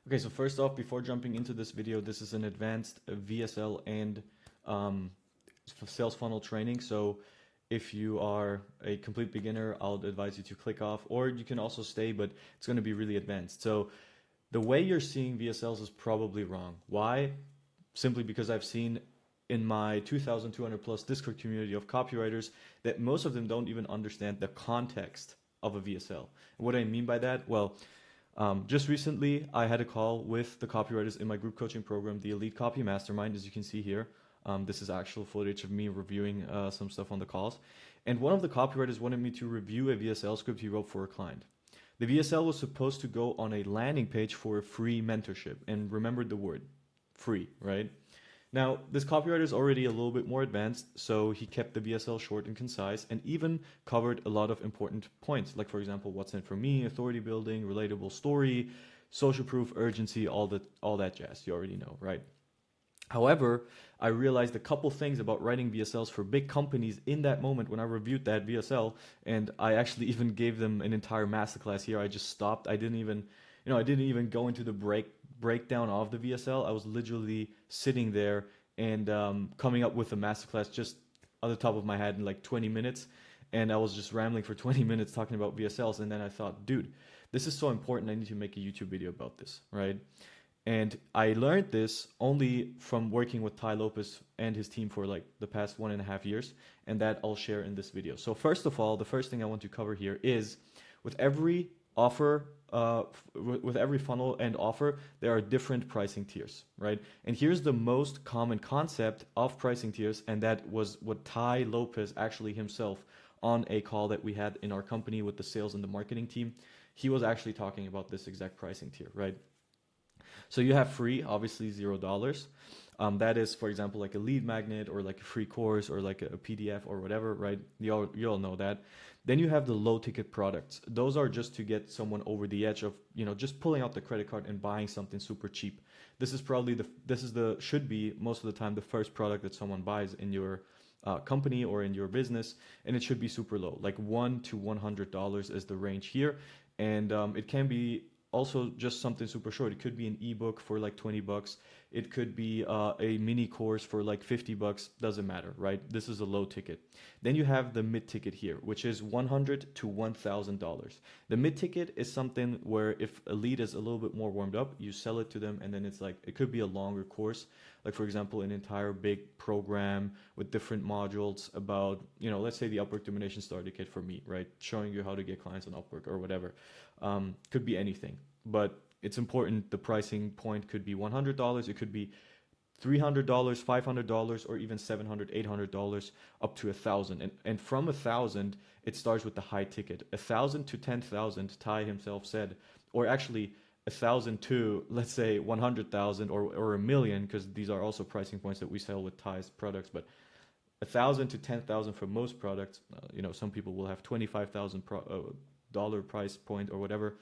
Okay, so first off, before jumping into this video, this is an advanced VSL and um, sales funnel training. So if you are a complete beginner, I'll advise you to click off, or you can also stay, but it's going to be really advanced. So the way you're seeing VSLs is probably wrong. Why? Simply because I've seen in my 2,200 plus Discord community of copywriters that most of them don't even understand the context of a VSL. And what I mean by that, well, just recently, I had a call with the copywriters in my group coaching program, the Elite Copy Mastermind, as you can see here. This is actual footage of me reviewing some stuff on the calls. And one of the copywriters wanted me to review a VSL script he wrote for a client. The VSL was supposed to go on a landing page for a free mentorship. And remember the word, free, right? Now, this copywriter is already a little bit more advanced, so he kept the VSL short and concise and even covered a lot of important points, like, for example, what's in it for me, authority building, relatable story, social proof, urgency, all that jazz. You already know, right? However, I realized a couple things about writing VSLs for big companies in that moment when I reviewed that VSL, and I actually even gave them an entire masterclass here. I just stopped. I didn't even go into the breakdown of the VSL. I was literally sitting there and coming up with a masterclass just on the top of my head in like 20 minutes. And I was just rambling for 20 minutes talking about VSLs. And then I thought, dude, this is so important. I need to make a YouTube video about this, right? And I learned this only from working with Lopez and his team for like the past 1.5 years. And that I'll share in this video. So first of all, the first thing I want to cover here is with every offer, with every funnel and offer, there are different pricing tiers, right? And here's the most common concept of pricing tiers, and that was what Lopez actually himself on a call that we had in our company with the sales and the marketing team. He was actually talking about this exact pricing tier, right? So you have free, obviously $0. That is, for example, like a lead magnet or like a free course or like a PDF or whatever, right? You all know that. Then you have the low ticket products. Those are just to get someone over the edge of, just pulling out the credit card and buying something super cheap. This is probably should be most of the time the first product that someone buys in your company or in your business, and it should be super low, like $1 to $100 is the range here. And it can be also just something super short. It could be an ebook for like $20. It could be a mini course for like $50. Doesn't matter, right? This is a low ticket. Then you have the mid ticket here, which is $100 to $1,000. The mid ticket is something where if a lead is a little bit more warmed up, you sell it to them, and then it's like, it could be a longer course, like for example, an entire big program with different modules about, let's say the Upwork Domination Starter Kit for me, right? Showing you how to get clients on Upwork or whatever. Could be anything, but it's important. The pricing point could be $100. It could be $300, $500, or even $700, $800, up to $1,000. And from $1,000, it starts with the high ticket. $1,000 to $10,000, Ty himself said, or actually $1,000 to, let's say, 100,000 or $1 million, because these are also pricing points that we sell with Ty's products. But $1,000 to $10,000 for most products. Some people will have $25,000 price point or whatever.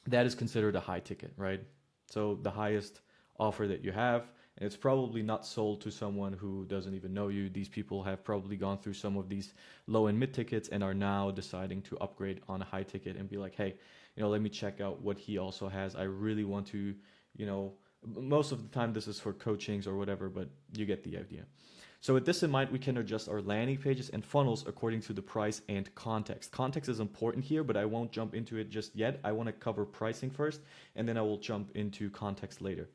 That is considered a high ticket, right? So the highest offer that you have, and it's probably not sold to someone who doesn't even know you. These people have probably gone through some of these low and mid tickets and are now deciding to upgrade on a high ticket and be like, hey, let me check out what he also has. I really want to, most of the time this is for coachings or whatever, but you get the idea. So with this in mind, we can adjust our landing pages and funnels according to the price and context. Context is important here, but I won't jump into it just yet. I want to cover pricing first, and then I will jump into context later.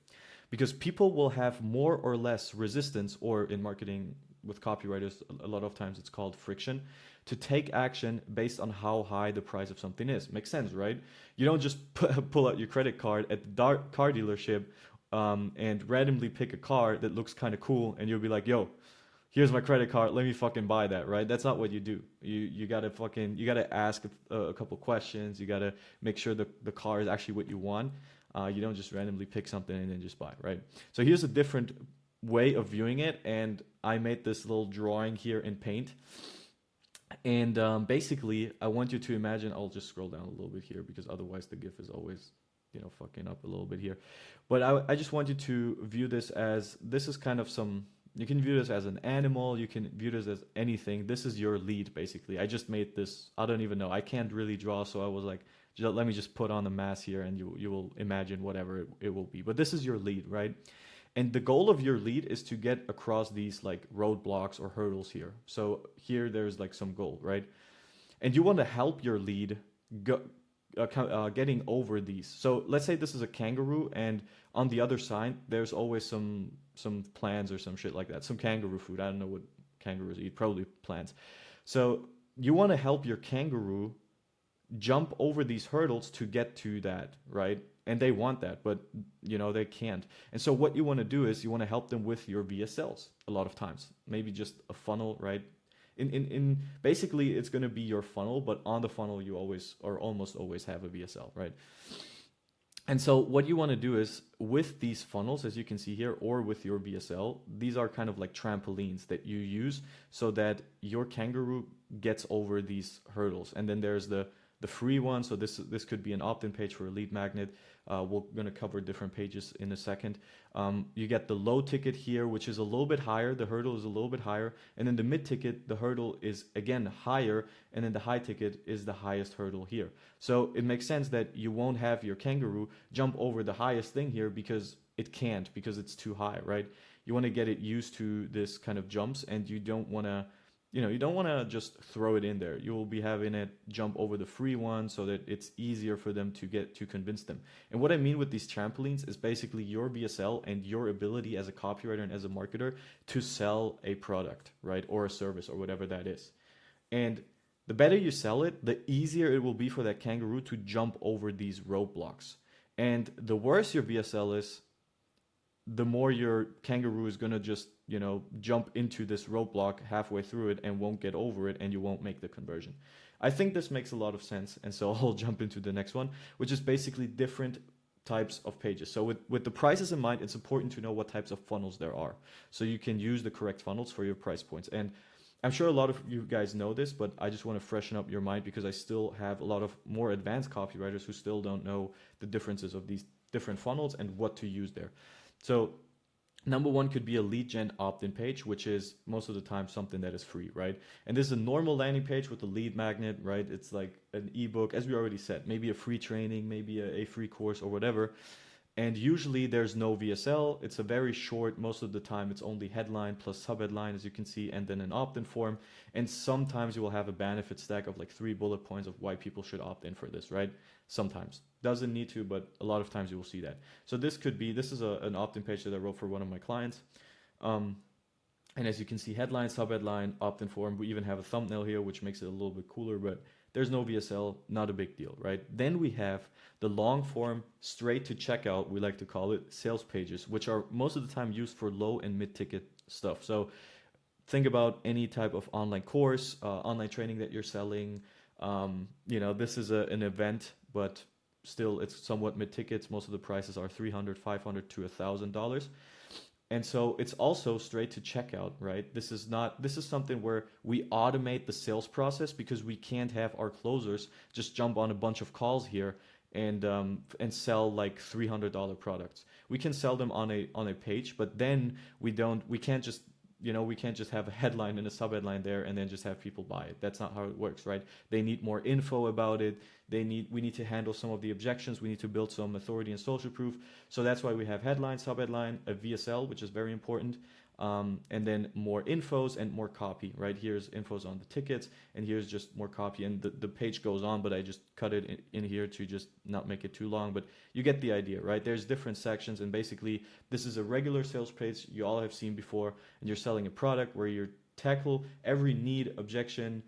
Because people will have more or less resistance, or in marketing with copywriters, a lot of times it's called friction, to take action based on how high the price of something is. Makes sense, right? You don't just pull out your credit card at the car dealership and randomly pick a car that looks kind of cool, and you'll be like, yo, here's my credit card, let me fucking buy that, right? That's not what you do. You gotta ask a couple questions. You gotta make sure the car is actually what you want. You don't just randomly pick something and then just buy, right? So here's a different way of viewing it, and I made this little drawing here in Paint. And basically, I want you to imagine, I'll just scroll down a little bit here because otherwise the GIF is always, fucking up a little bit here. But I just want you to view this as, this is kind of you can view this as an animal, you can view this as anything. This is your lead, basically. I just made this, I don't even know. I can't really draw, so I was like, let me just put on the mask here, and you will imagine whatever it will be. But this is your lead, right? And the goal of your lead is to get across these like roadblocks or hurdles here. So here there's like some goal, right? And you want to help your lead go, getting over these. So let's say this is a kangaroo, and on the other side there's always some plants or some shit like that, some kangaroo food. I don't know what kangaroos eat, probably plants. So you want to help your kangaroo jump over these hurdles to get to that, right? And they want that, but they can't. And so what you want to do is you want to help them with your VSLs a lot of times. Maybe just a funnel, right? In basically it's going to be your funnel, but on the funnel you always or almost always have a VSL, right? And so what you want to do is with these funnels, as you can see here, or with your VSL, these are kind of like trampolines that you use so that your kangaroo gets over these hurdles. And then there's the free one. So this could be an opt-in page for a lead magnet. We're going to cover different pages in a second. You get the low ticket here, which is a little bit higher. The hurdle is a little bit higher. And then the mid ticket, the hurdle is again higher. And then the high ticket is the highest hurdle here. So it makes sense that you won't have your kangaroo jump over the highest thing here because it can't, because it's too high, right? You want to get it used to this kind of jumps, and you don't want to you don't want to just throw it in there. You will be having it jump over the free one so that it's easier for them to convince them. And what I mean with these trampolines is basically your VSL and your ability as a copywriter and as a marketer to sell a product, right? Or a service or whatever that is. And the better you sell it, the easier it will be for that kangaroo to jump over these roadblocks. And the worse your VSL is, the more your kangaroo is going to just, jump into this roadblock halfway through it and won't get over it, and you won't make the conversion. I think this makes a lot of sense. And so I'll jump into the next one, which is basically different types of pages. So with the prices in mind, it's important to know what types of funnels there are, so you can use the correct funnels for your price points. And I'm sure a lot of you guys know this, but I just want to freshen up your mind because I still have a lot of more advanced copywriters who still don't know the differences of these different funnels and what to use there. So number one could be a lead gen opt-in page, which is most of the time something that is free, right? And this is a normal landing page with a lead magnet, right? It's like an ebook, as we already said, maybe a free training, maybe a free course or whatever. And usually there's no VSL. It's a very short, most of the time it's only headline plus subheadline, as you can see, and then an opt-in form. And sometimes you will have a benefit stack of like 3 bullet points of why people should opt in for this, right? Sometimes. Doesn't need to, but a lot of times you will see that. So this is an opt-in page that I wrote for one of my clients. And as you can see, headline, subheadline, opt-in form. We even have a thumbnail here, which makes it a little bit cooler, but there's no VSL, not a big deal, right? Then we have the long form, straight to checkout, we like to call it, sales pages, which are most of the time used for low and mid ticket stuff. So think about any type of online course, online training that you're selling. This is an event, but still it's somewhat mid tickets. Most of the prices are $300, $500 to $1,000. And so it's also straight to checkout, right? This is something where we automate the sales process because we can't have our closers just jump on a bunch of calls here and sell like $300 products. We can sell them on a page, but then we can't just have a headline and a subheadline there and then just have people buy it. That's not how it works, right? They need more info about it. We need to handle some of the objections. We need to build some authority and social proof. So that's why we have headline, subheadline, a VSL, which is very important. And then more infos and more copy, right? Here's infos on the tickets, and here's just more copy. And the page goes on, but I just cut it in here to just not make it too long. But you get the idea, right? There's different sections, and basically this is a regular sales page you all have seen before, and you're selling a product where you tackle every need, objection,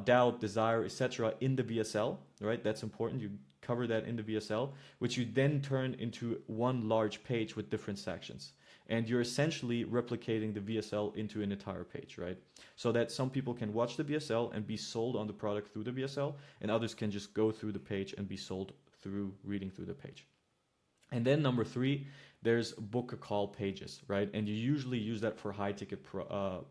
doubt, desire, etc. in the VSL, right? That's important. You cover that in the VSL, which you then turn into one large page with different sections. And you're essentially replicating the VSL into an entire page, right? So that some people can watch the VSL and be sold on the product through the VSL, and others can just go through the page and be sold through reading through the page. And then number 3, there's book a call pages, right? And you usually use that for high ticket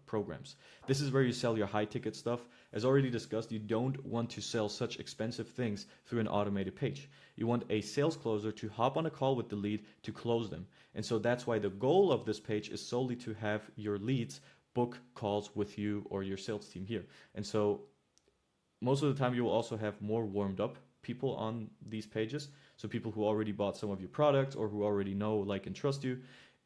programs. This is where you sell your high ticket stuff. As already discussed, you don't want to sell such expensive things through an automated page. You want a sales closer to hop on a call with the lead to close them. And so that's why the goal of this page is solely to have your leads book calls with you or your sales team here. And so most of the time you will also have more warmed up people on these pages. So people who already bought some of your products or who already know, like, and trust you.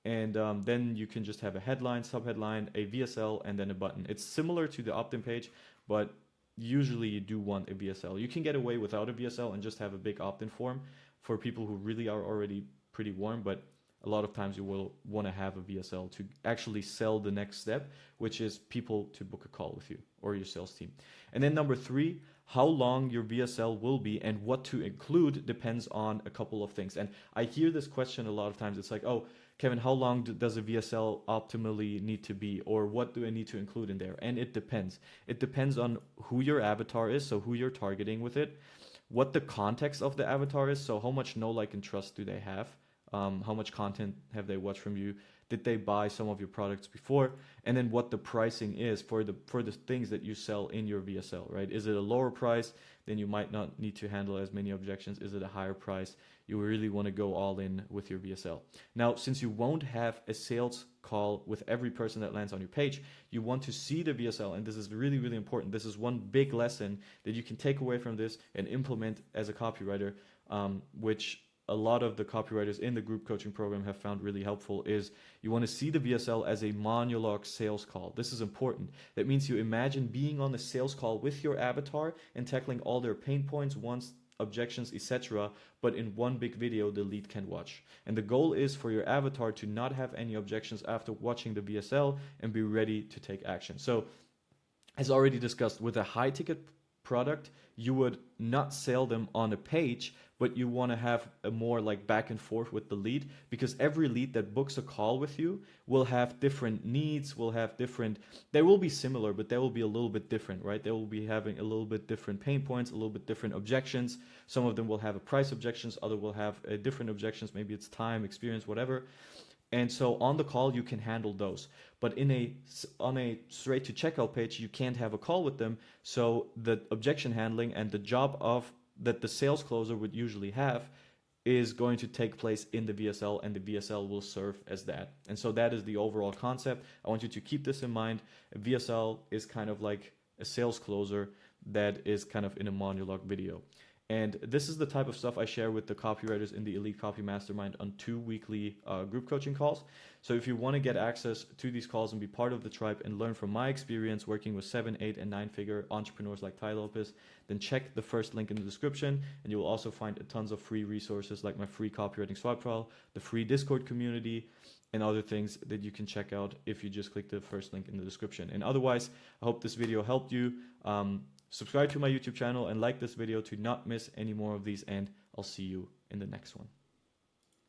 And then you can just have a headline, subheadline, a VSL, and then a button. It's similar to the opt-in page, but usually you do want a VSL. You can get away without a VSL and just have a big opt-in form for people who really are already pretty warm, but a lot of times you will want to have a VSL to actually sell the next step, which is people to book a call with you or your sales team. And then number 3, how long your VSL will be and what to include depends on a couple of things. And I hear this question a lot of times. It's like, oh, Kevin, how long does a VSL optimally need to be, or what do I need to include in there? And it depends. It depends on who your avatar is, so who you're targeting with it, what the context of the avatar is, so how much know, like, and trust do they have, how much content have they watched from you, did they buy some of your products before, and then what the pricing is for the things that you sell in your VSL, right? Is it a lower price? Then you might not need to handle as many objections. Is it a higher price? You really want to go all in with your VSL. Now, since you won't have a sales call with every person that lands on your page, you want to see the VSL, and this is really, really important. This is one big lesson that you can take away from this and implement as a copywriter, which a lot of the copywriters in the group coaching program have found really helpful, is you want to see the VSL as a monologue sales call. This is important. That means you imagine being on a sales call with your avatar and tackling all their pain points, wants, objections, etc., but in one big video the lead can watch. And the goal is for your avatar to not have any objections after watching the VSL and be ready to take action. So, as already discussed, with a high ticket product, you would not sell them on a page, but you want to have a more like back and forth with the lead, because every lead that books a call with you will have different needs, will have different, they will be similar, but they will be a little bit different, right? They will be having a little bit different pain points, a little bit different objections. Some of them will have a price objections, other will have different objections, maybe it's time, experience, whatever. And so on the call, you can handle those. But on a straight to checkout page, you can't have a call with them. So the objection handling and the job of that the sales closer would usually have is going to take place in the VSL, and the VSL will serve as that. And so that is the overall concept. I want you to keep this in mind. A VSL is kind of like a sales closer that is kind of in a monologue video. And this is the type of stuff I share with the copywriters in the Elite Copy Mastermind on 2 weekly group coaching calls. So if you want to get access to these calls and be part of the tribe and learn from my experience working with 7, 8, and 9-figure entrepreneurs like Ty Lopez, then check the first link in the description, and you will also find tons of free resources like my free copywriting swap trial, the free Discord community, and other things that you can check out if you just click the first link in the description. And otherwise, I hope this video helped you. Subscribe to my YouTube channel and like this video to not miss any more of these, and I'll see you in the next one.